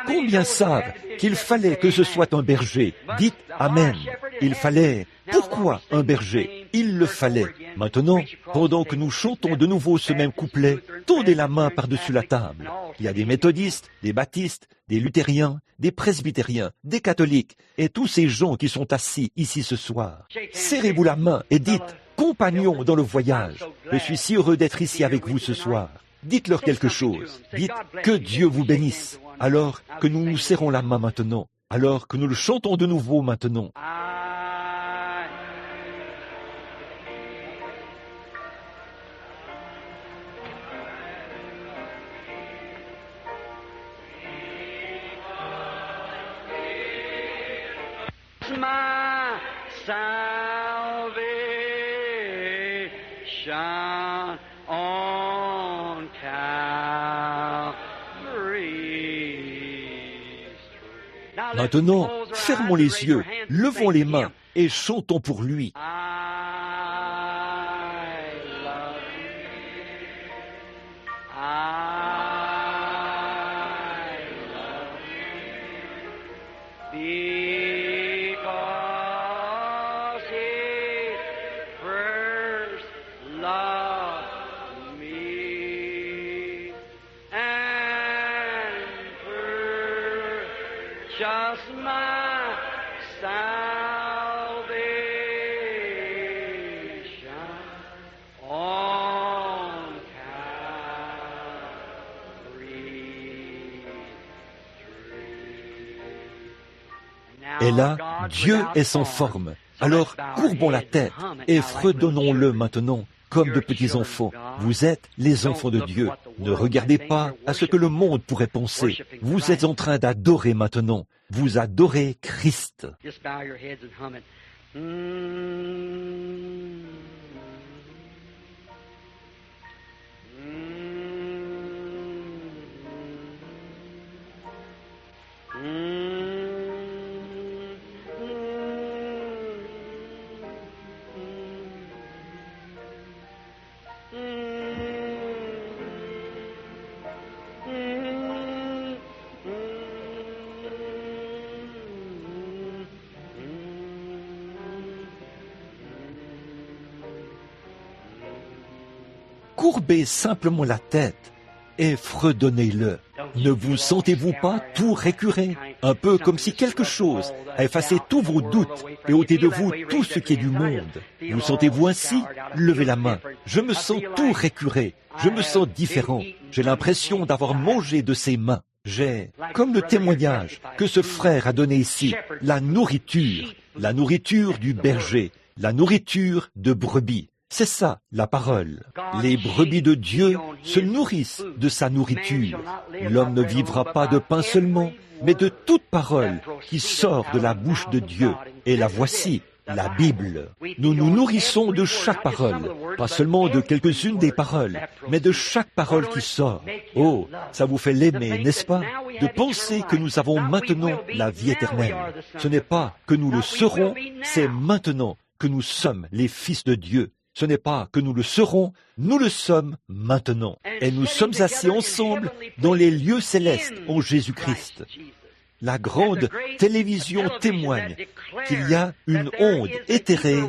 Combien savent qu'il fallait que ce soit un berger? Dites Amen. Il fallait. Pourquoi un berger? Il le fallait. Maintenant, pendant que nous chantons de nouveau ce même couplet, tendez la main par-dessus la table. Il y a des méthodistes, des baptistes, des luthériens, des presbytériens, des catholiques, et tous ces gens qui sont assis ici ce soir. Serrez-vous la main et dites, compagnons dans le voyage, je suis si heureux d'être ici avec vous ce soir. Dites-leur quelque chose. Dites que Dieu vous bénisse. Alors que nous nous serrons la main maintenant. Alors que nous le chantons de nouveau maintenant. My salvation on Calvary's tree. Maintenant, fermons les yeux, levons les mains et chantons pour lui. I love you. I love you. Because he first loved me and purchased my salvation on Calvary's tree. Et là, Dieu est sans forme. Alors, courbons la tête et fredonnons-le maintenant, comme de petits enfants. Vous êtes les enfants de Dieu. Ne regardez pas à ce que le monde pourrait penser. Vous êtes en train d'adorer maintenant. Vous adorez Christ. Just bow your heads and hum it. Courbez simplement la tête et fredonnez-le. Ne vous sentez-vous pas tout récuré? Un peu comme si quelque chose a effacé tous vos doutes et ôté de vous tout ce qui est du monde. Vous sentez-vous ainsi? Levez la main. Je me sens tout récuré. Je me sens différent. J'ai l'impression d'avoir mangé de ses mains. J'ai, comme le témoignage que ce frère a donné ici, la nourriture du berger, la nourriture de brebis. C'est ça, la parole. Les brebis de Dieu se nourrissent de sa nourriture. L'homme ne vivra pas de pain seulement, mais de toute parole qui sort de la bouche de Dieu. Et la voici, la Bible. Nous nous nourrissons de chaque parole, pas seulement de quelques-unes des paroles, mais de chaque parole qui sort. Oh, ça vous fait l'aimer, n'est-ce pas? De penser que nous avons maintenant la vie éternelle. Ce n'est pas que nous le serons, c'est maintenant que nous sommes les fils de Dieu. Ce n'est pas que nous le serons, nous le sommes maintenant. Et nous sommes assis ensemble dans les lieux célestes en Jésus-Christ. La grande télévision témoigne qu'il y a une onde éthérée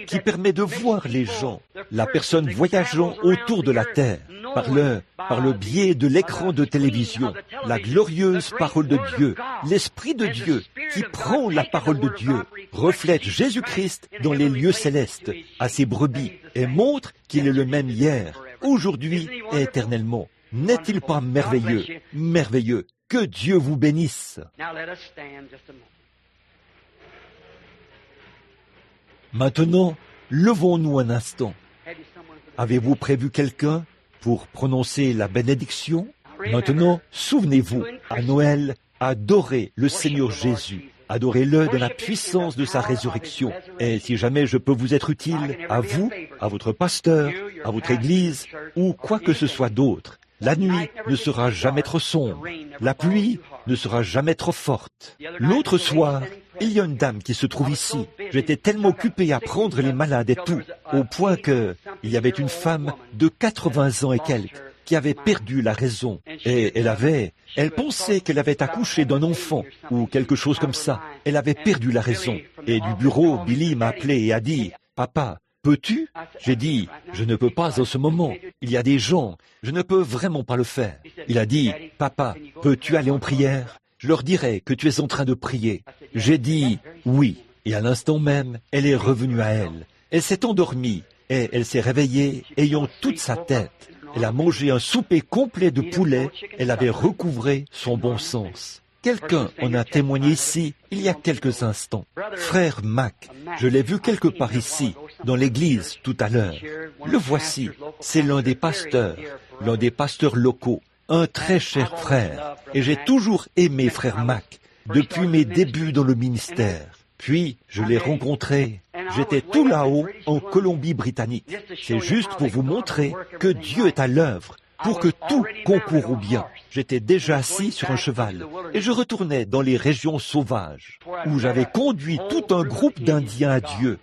qui permet de voir les gens, la personne voyageant autour de la terre, par le biais de l'écran de télévision, la glorieuse parole de Dieu, l'Esprit de Dieu qui prend la parole de Dieu, reflète Jésus-Christ dans les lieux célestes, à ses brebis, et montre qu'il est le même hier, aujourd'hui et éternellement. N'est-il pas merveilleux, merveilleux? Que Dieu vous bénisse. Maintenant, levons-nous un instant. Avez-vous prévu quelqu'un pour prononcer la bénédiction? Maintenant, souvenez-vous, à Noël, adorez le Seigneur Jésus. Adorez-le dans la puissance de sa résurrection. Et si jamais je peux vous être utile, à vous, à votre pasteur, à votre église, ou quoi que ce soit d'autre, la nuit ne sera jamais trop sombre. La pluie ne sera jamais trop forte. L'autre soir, il y a une dame qui se trouve ici. J'étais tellement occupé à prendre les malades et tout, au point que il y avait une femme de 80 ans et quelques qui avait perdu la raison. Et elle pensait qu'elle avait accouché d'un enfant ou quelque chose comme ça. Elle avait perdu la raison. Et du bureau, Billy m'a appelé et a dit, « Papa, peux-tu » J'ai dit, « Je ne peux pas en ce moment. Il y a des gens. Je ne peux vraiment pas le faire. » Il a dit, « Papa, peux-tu aller en prière? Je leur dirai que tu es en train de prier. » J'ai dit, « Oui. » Et à l'instant même, elle est revenue à elle. Elle s'est endormie et elle s'est réveillée ayant toute sa tête. Elle a mangé un souper complet de poulet. Elle avait recouvré son bon sens. Quelqu'un en a témoigné ici il y a quelques instants. Frère Mac, je l'ai vu quelque part ici, dans l'église tout à l'heure. Le voici, c'est l'un des pasteurs locaux, un très cher frère. Et j'ai toujours aimé frère Mac, depuis mes débuts dans le ministère. Puis, je l'ai rencontré, j'étais tout là-haut en Colombie-Britannique. C'est juste pour vous montrer que Dieu est à l'œuvre, pour que tout concourt au bien. J'étais déjà assis sur un cheval et je retournais dans les régions sauvages où j'avais conduit tout un groupe d'Indiens à Dieu.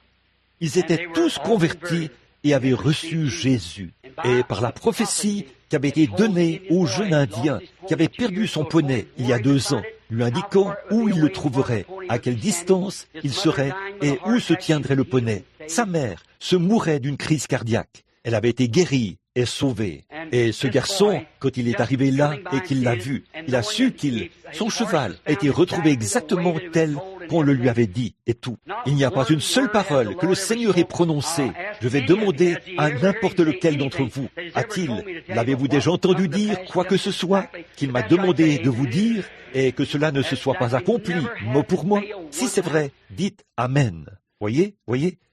Ils étaient tous convertis et avaient reçu Jésus. Et par la prophétie qui avait été donnée au jeune Indien qui avait perdu son poney il y a 2 ans, lui indiquant où il le trouverait, à quelle distance il serait et où se tiendrait le poney. Sa mère se mourait d'une crise cardiaque. Elle avait été guérie et sauvée. Et ce garçon, quand il est arrivé là et qu'il l'a vu, il a su son cheval a été retrouvé exactement tel qu'on le lui avait dit et tout. Il n'y a pas une seule parole que le Seigneur ait prononcée. Je vais demander à n'importe lequel d'entre vous, l'avez-vous déjà entendu dire quoi que ce soit qu'il m'a demandé de vous dire et que cela ne se soit pas accompli mot pour mot? Si c'est vrai, dites Amen. Voyez,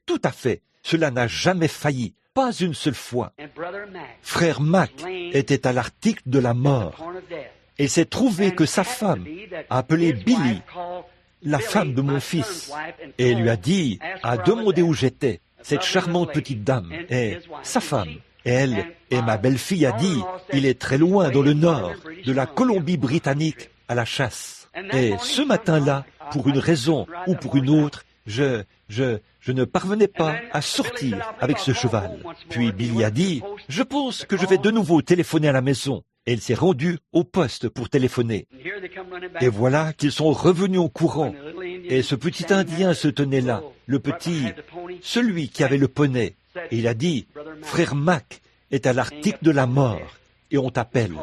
tout à fait. Cela n'a jamais failli. Pas une seule fois. Frère Mac était à l'article de la mort. Et s'est trouvé que sa femme, appelée Billy, la femme de mon fils, et lui a demandé où j'étais, cette charmante petite dame, et sa femme. Et elle, et ma belle-fille a dit, il est très loin dans le nord, de la Colombie-Britannique à la chasse. Et ce matin-là, pour une raison ou pour une autre, je ne parvenais pas à sortir avec ce cheval. Puis Billy a dit, je pense que je vais de nouveau téléphoner à la maison. Et il s'est rendu au poste pour téléphoner. Et voilà qu'ils sont revenus en courant. Et ce petit Indien se tenait là, celui qui avait le poney. Et il a dit, frère Mac est à l'article de la mort, et on t'appelle.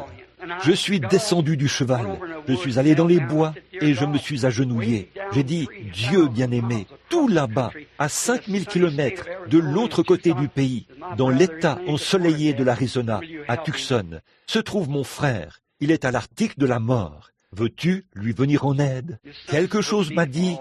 Je suis descendu du cheval, je suis allé dans les bois et je me suis agenouillé. J'ai dit, Dieu bien-aimé, tout là-bas, à 5000 kilomètres de l'autre côté du pays, dans l'État ensoleillé de l'Arizona, à Tucson, se trouve mon frère. Il est à l'article de la mort. Veux-tu lui venir en aide? Quelque chose m'a dit,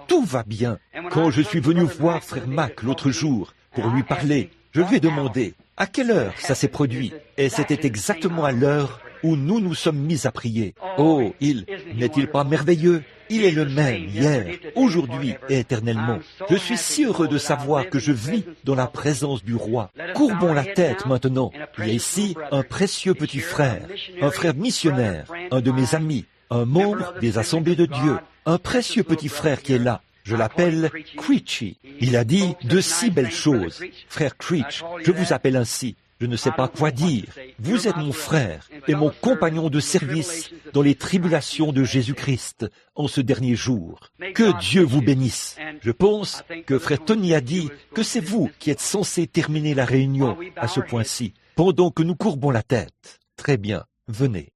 tout va bien. Quand je suis venu voir frère Mac l'autre jour pour lui parler, je lui ai demandé à quelle heure ça s'est produit. Et c'était exactement à l'heure où nous nous sommes mis à prier. Oh, n'est-il pas merveilleux? Il est le même hier, aujourd'hui et éternellement. Je suis si heureux de savoir que je vis dans la présence du roi. Courbons la tête maintenant. Il y a ici un précieux petit frère, un frère missionnaire, un de mes amis, un membre des Assemblées de Dieu, un précieux petit frère qui est là. Je l'appelle Creechy. Il a dit de si belles choses. Frère Creech, je vous appelle ainsi. Je ne sais pas quoi dire. Vous êtes mon frère et mon compagnon de service dans les tribulations de Jésus-Christ en ce dernier jour. Que Dieu vous bénisse. Je pense que frère Tony a dit que c'est vous qui êtes censé terminer la réunion à ce point-ci, pendant que nous courbons la tête. Très bien, venez.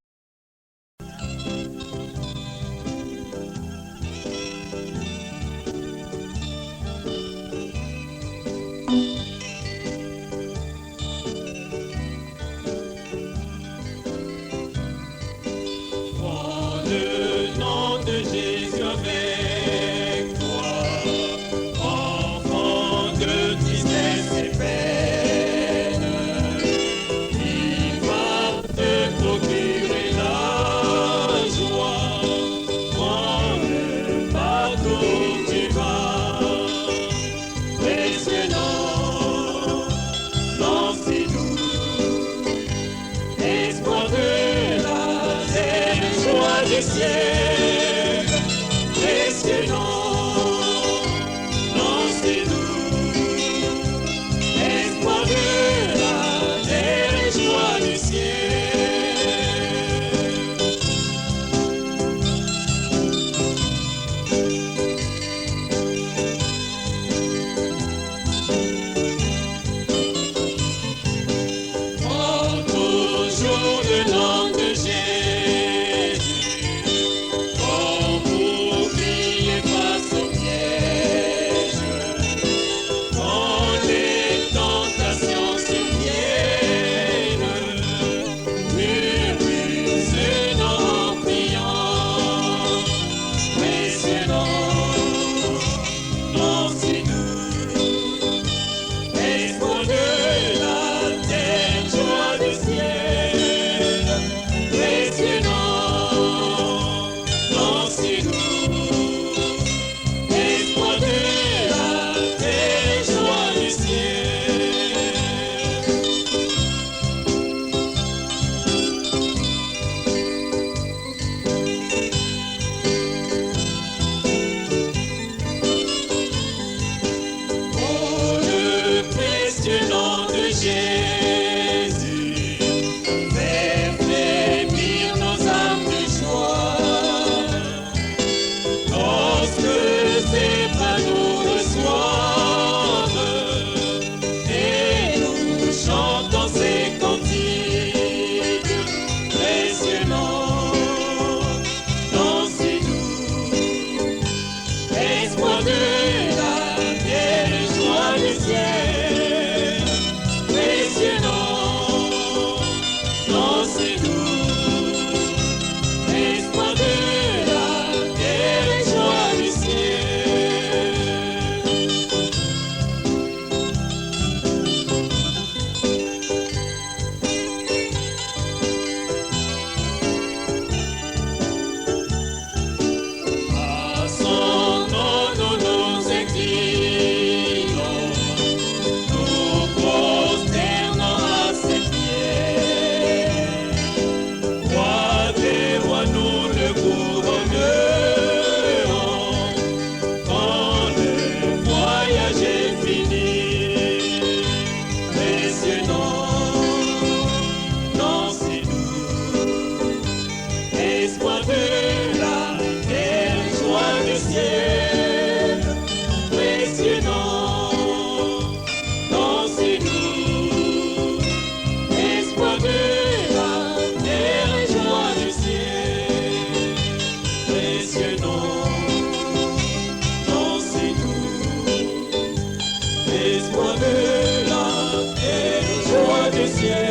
Espoir de la terre, joie du ciel.